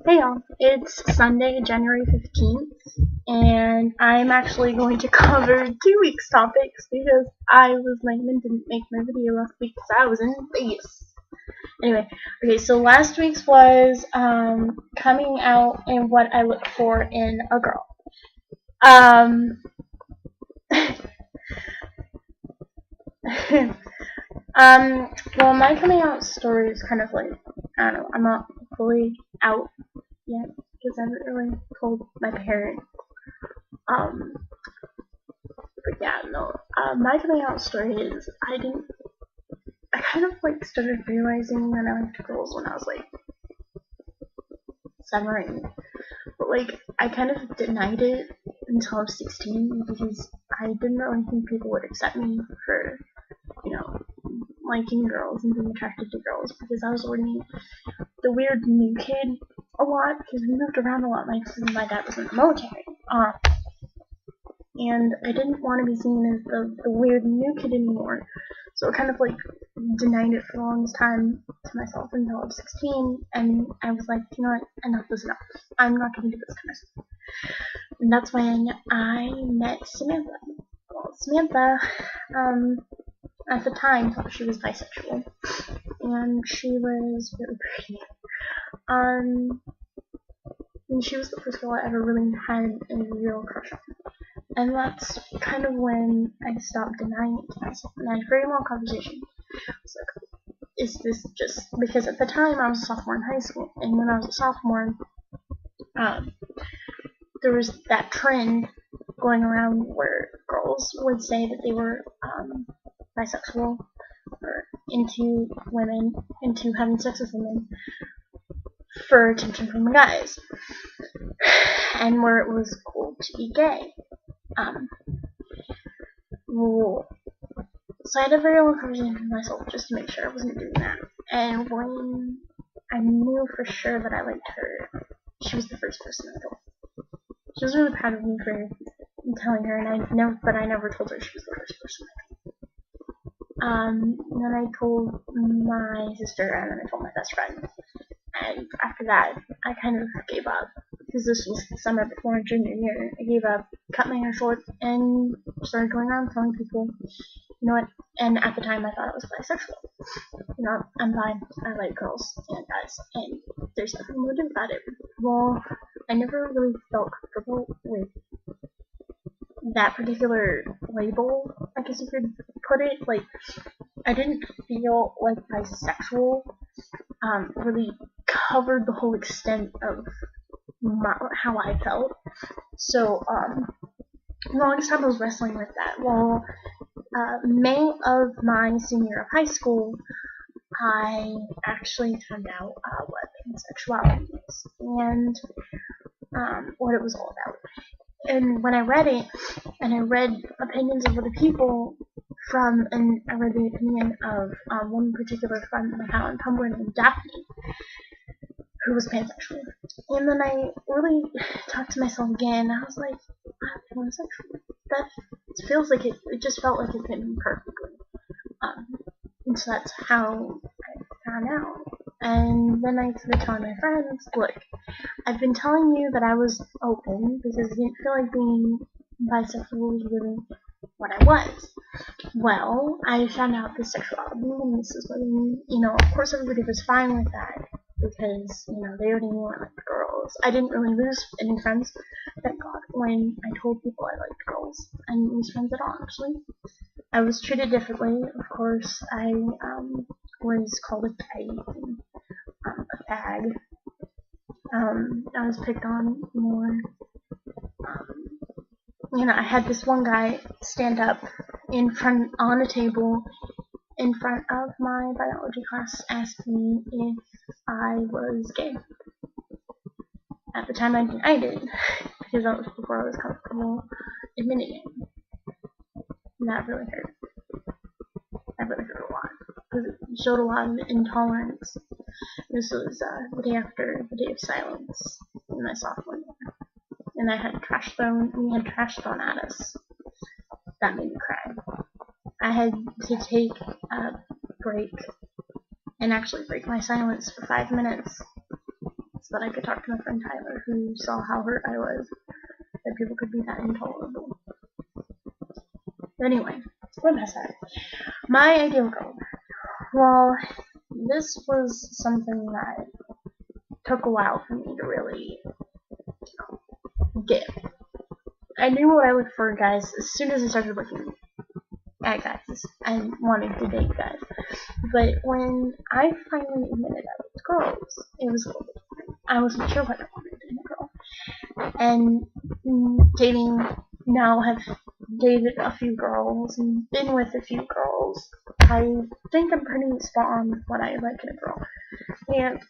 Hey y'all, it's Sunday, January 15th, and I'm actually going to cover 2 weeks topics because I was lame and didn't make my video last week because I was in Vegas. Anyway, okay, so last week's was coming out and what I look for in a girl. Well, my coming out story is kind of like, I don't know, I'm not fully out yet because I haven't really told my parents. But yeah, no. My coming out story is I kind of like started realizing that I liked girls when I was like 7 or 8. But like I kind of denied it until I was 16 because I didn't really think people would accept me for, liking girls and being attracted to girls because I was already the weird new kid a lot because we moved around a lot. My dad was in the military. And I didn't want to be seen as the weird new kid anymore. So I kind of like denied it for the longest time to myself until I was 16, and I was like, you know what, enough is enough. I'm not going to do this kind of stuff. And that's when I met Samantha. Well, Samantha, at the time, thought she was bisexual, and she was really pretty. And she was the first girl I ever really had a real crush on. And that's kind of when I stopped denying it to myself. And I had a very long conversation. I was like, is this just because at the time I was a sophomore in high school, and when I was a sophomore, there was that trend going around where girls would say that they were bisexual or into women, into having sex with women for attention from the guys, and where it was cool to be gay. So I had a very long conversation with myself just to make sure I wasn't doing that. And when I knew for sure that I liked her, she was the first person I told. She was really proud of me for telling her, and I never told her she was the first person I told. And then I told my sister, and then I told my best friend. And after that, I kind of gave up because this was the summer before junior year. I gave up, cut my hair short, and started going around telling people, you know what? And at the time, I thought I was bisexual. You know, I'm bi. I like girls and guys, and there's nothing more to do about it. Well, I never really felt comfortable with that particular label, I guess you could put it. Like, I didn't feel like bisexual really covered the whole extent of how I felt. So, the longest time I was wrestling with that. Well, May of my senior year of high school, I actually found out what pansexuality is and what it was all about. And when I read it, and I read opinions of other people and I read the opinion of one particular friend that I had on Tumblr named Daphne, who was pansexual. And then I really talked to myself again, and I was like, I'm pansexual. That feels like it just felt like it fit me perfectly. And so that's how I found out. And then I started telling my friends, look, I've been telling you that I was open because I didn't feel like being bisexual was really what I was. Well, I found out this sexuality, and this is when, of course everybody was fine with that because, they already knew I liked girls. I didn't really lose any friends, thank God, when I told people I liked girls. I didn't lose friends at all, actually. I was treated differently, of course. I was called a type and a fag. I was picked on more. I had this one guy stand up on a table in front of my biology class, ask me if I was gay. At the time I denied it, because that was before I was comfortable admitting it. And that really hurt. That really hurt a lot, because it showed a lot of intolerance. This was the day after the day of silence in my sophomore year. And we had trash thrown at us. That made me cry. I had to take a break and actually break my silence for 5 minutes so that I could talk to my friend Tyler, who saw how hurt I was, that people could be that intolerable. But anyway, we're past that. My ideal girl. Well, this was something that took a while for me to really get. I knew what I looked for guys as soon as I started looking at guys and wanted to date guys. But when I finally admitted I liked girls, it was a little bit different. I wasn't sure what I wanted in a girl. And dating now, have dated a few girls and been with a few girls. I think I'm pretty spot on with what I like in a girl. And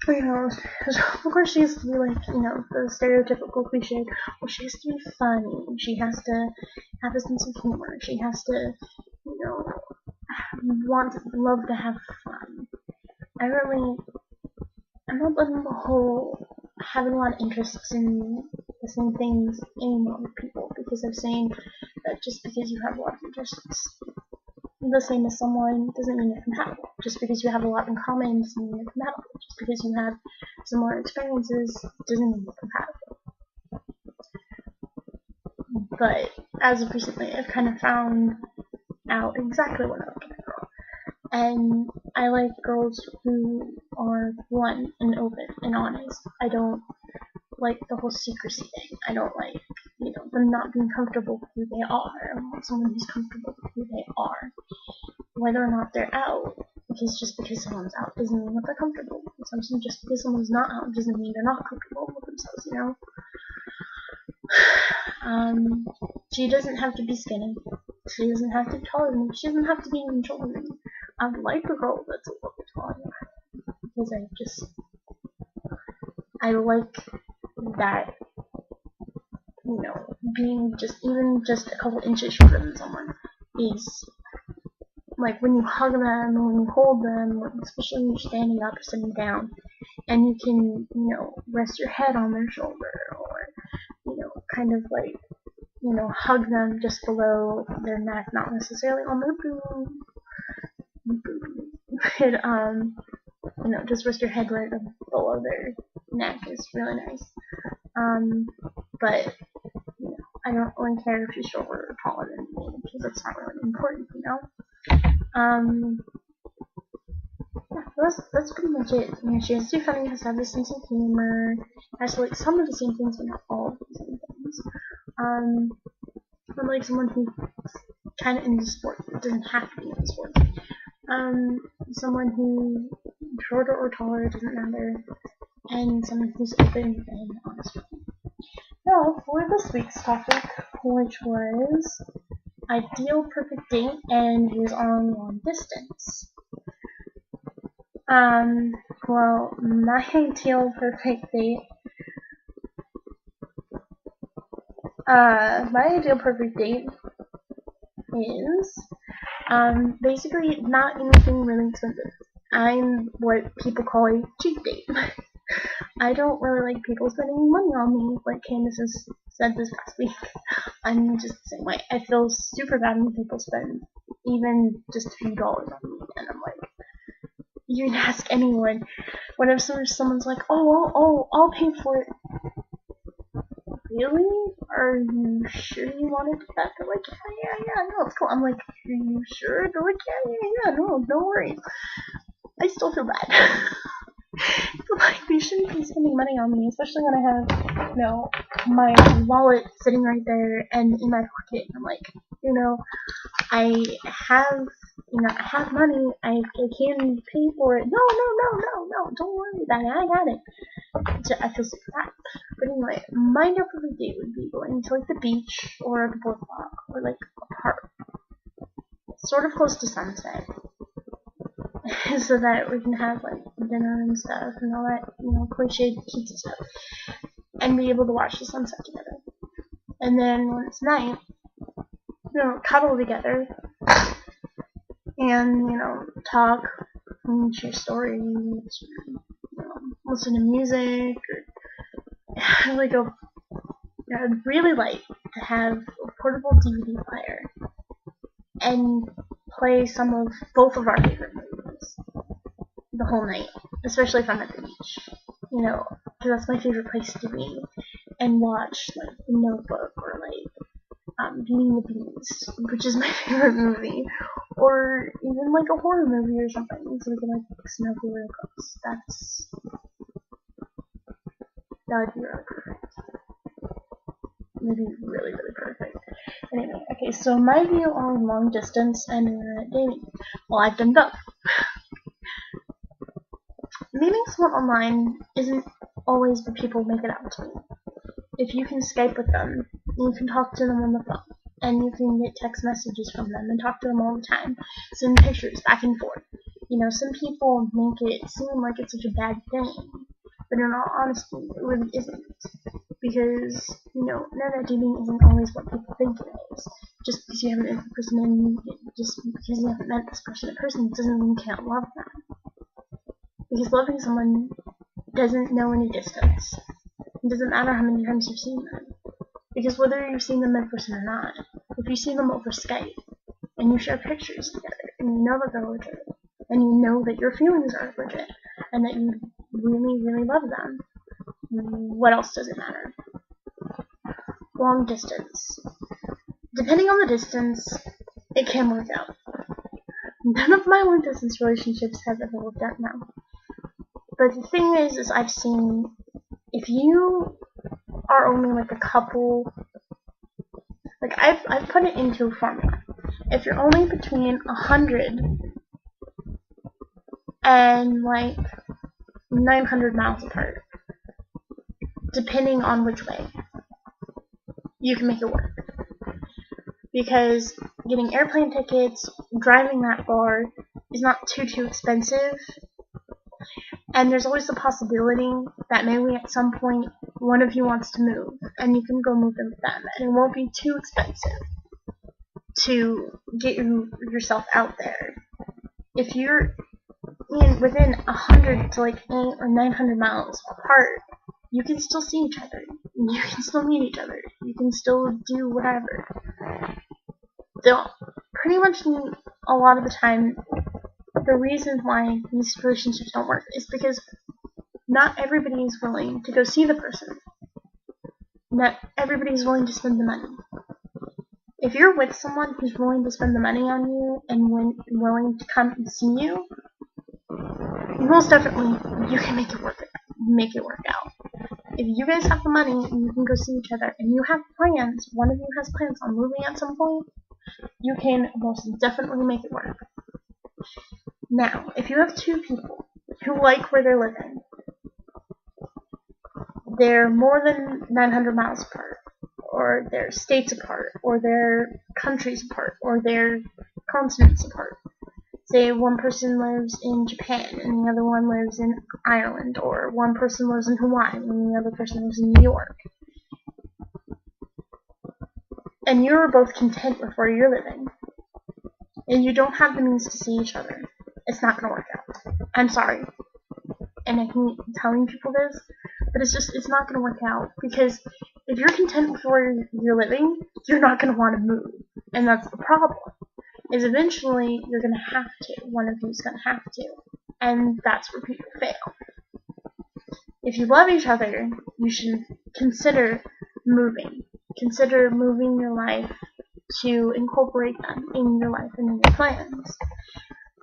you know, of course she has to be like, you know, the stereotypical cliche, well, she has to be funny, she has to have a sense of humor, she has to, you know, love to have fun. I'm not living the whole having a lot of interests in the same things anymore with people, because I've seen that just because you have a lot of interests the same as someone doesn't mean you're compatible. Just because you have a lot in common doesn't mean you're compatible. Just because you have similar experiences doesn't mean you're compatible. But as of recently, I've kind of found out exactly what I like in a girl. And I like girls who are blunt and open and honest. I don't like the whole secrecy thing. I don't like, you know, them not being comfortable with who they are. I want someone who's comfortable with who they are, whether or not they're out. Because just because someone's out doesn't mean that they're comfortable. Sometimes just because someone's not out doesn't mean they're not comfortable with themselves, you know. She doesn't have to be skinny. She doesn't have to be taller than me. She doesn't have to be even taller than me. I would like a girl that's a little bit taller than me, because I like that, you know, being even just a couple inches shorter than someone is, like, when you hug them or when you hold them, especially when you're standing up or sitting down, and you can, you know, rest your head on their shoulder, or, you know, kind of like, you know, hug them just below their neck, not necessarily on their boob, but, you know, just rest your head right below their neck is really nice. But, you know, I don't really care if she's shorter or taller than me, because that's not really important, you know. Yeah, that's pretty much it. You know, she has to be funny, has to have a sense of humor, has to like some of the same things, but not all of the same things. I'm like someone who's kind of into sports. It doesn't have to be into sports. Someone who's shorter or taller, doesn't matter, and someone who's open and honest. Now, for this week's topic, which was ideal perfect date and is on long distance. Well, my ideal perfect date is basically not anything really expensive. I'm what people call a cheap date. I don't really like people spending money on me, like Candace has said this past week. I'm just the same way. I feel super bad when people spend even just a few dollars on me, and I'm like, you can ask anyone. Whenever someone's like, oh, I'll pay for it. Really? Are you sure you want to do that? They're like, yeah, no, it's cool. I'm like, are you sure? They're like, yeah, no worries. I still feel bad. Like, they shouldn't be spending money on me, especially when I have, you know, my wallet sitting right there and in my pocket. I'm like, you know, I have money. I can pay for it. No, don't worry about it. I got it. So I feel super bad. But anyway, my ideal perfect date would be going to like the beach or the boardwalk or like a park, sort of close to sunset, so that we can have like dinner and stuff and all that, you know, cliche cutesy stuff, and be able to watch the sunset together. And then when it's night, you know, cuddle together and, you know, talk and share stories, or, you know, listen to music, or like I'd really like to have a portable DVD player and play both of our favorite movies the whole night, especially if I'm at the beach. you know, because that's my favorite place to be, and watch like The Notebook or like Beauty and the Beast, which is my favorite movie, or even like a horror movie or something, so we can like snow through real close. That would be really perfect. Would be really, really perfect. Anyway, okay, so my view on long distance and internet dating. Well, I've done both. Meeting someone online isn't always what people make it out to be. If you can Skype with them, you can talk to them on the phone, and you can get text messages from them and talk to them all the time, send pictures back and forth. You know, some people make it seem like it's such a bad thing, but in all honesty, it really isn't. Because, you know, internet dating isn't always what people think it is. Just because you haven't met the person and just because you haven't met this person in person doesn't mean you can't love them. Because loving someone doesn't know any distance. It doesn't matter how many times you've seen them. Because whether you've seen them in person or not, if you see them over Skype, and you share pictures together, and you know that they're legit, and you know that your feelings are legit, and that you really, really love them, what else does it matter? Long distance. Depending on the distance, it can work out. None of my long distance relationships have ever worked out now. But the thing is I've seen, if you are only like a couple, like I've put it into a formula. If you're only between 100 and like 900 miles apart, depending on which way, you can make it work. Because getting airplane tickets, driving that far, is not too expensive. And there's always the possibility that maybe at some point one of you wants to move, and you can go move in with them, and it won't be too expensive to get yourself out there. If you're within 100 to like 8 or 900 miles apart, you can still see each other. You can still meet each other. You can still do whatever. They'll pretty much a lot of the time, the reason why these relationships don't work is because not everybody is willing to go see the person. Not everybody is willing to spend the money. If you're with someone who's willing to spend the money on you and willing to come and see you, most definitely you can make it work out. If you guys have the money and you can go see each other and you have plans, one of you has plans on moving at some point, you can most definitely make it work. Now, if you have two people who like where they're living, they're more than 900 miles apart, or they're states apart, or they're countries apart, or they're continents apart. Say one person lives in Japan and the other one lives in Ireland, or one person lives in Hawaii and the other person lives in New York. And you're both content with where you're living, and you don't have the means to see each other, it's not going to work out. I'm sorry. And I keep telling people this, but it's not going to work out, because if you're content with where you're living, you're not going to want to move. And that's the problem, is eventually you're going to have to. One of you is going to have to. And that's where people fail. If you love each other, you should consider moving. Consider moving your life to incorporate them in your life and in your plans.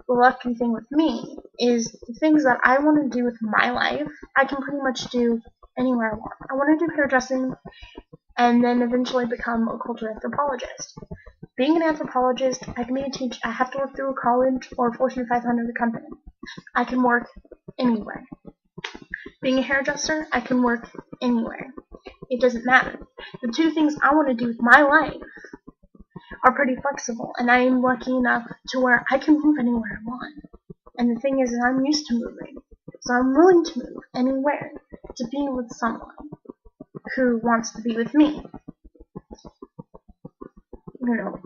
The lucky thing with me is the things that I want to do with my life, I can pretty much do anywhere I want. I want to do hairdressing and then eventually become a cultural anthropologist. Being an anthropologist, I can be a teacher. I have to work through a college or a Fortune 500 company. I can work anywhere. Being a hairdresser, I can work anywhere. It doesn't matter. The two things I want to do with my life are pretty flexible, and I am lucky enough to where I can move anywhere I want. And the thing is that I'm used to moving, so I'm willing to move anywhere to be with someone who wants to be with me.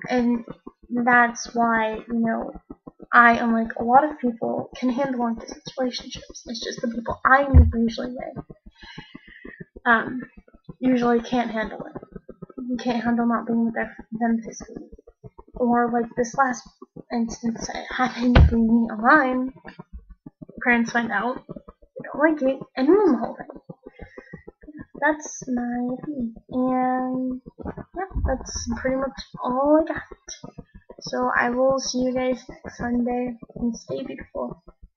And that's why, I, unlike a lot of people, can handle long distance relationships. It's just the people I meet usually usually can't handle it. You can't handle not being with them physically. Or like this last instance that happened between me online, parents find out, don't like it, and ruin the whole thing. That's my opinion. And yeah, that's pretty much all I got. So I will see you guys next Sunday, and stay beautiful.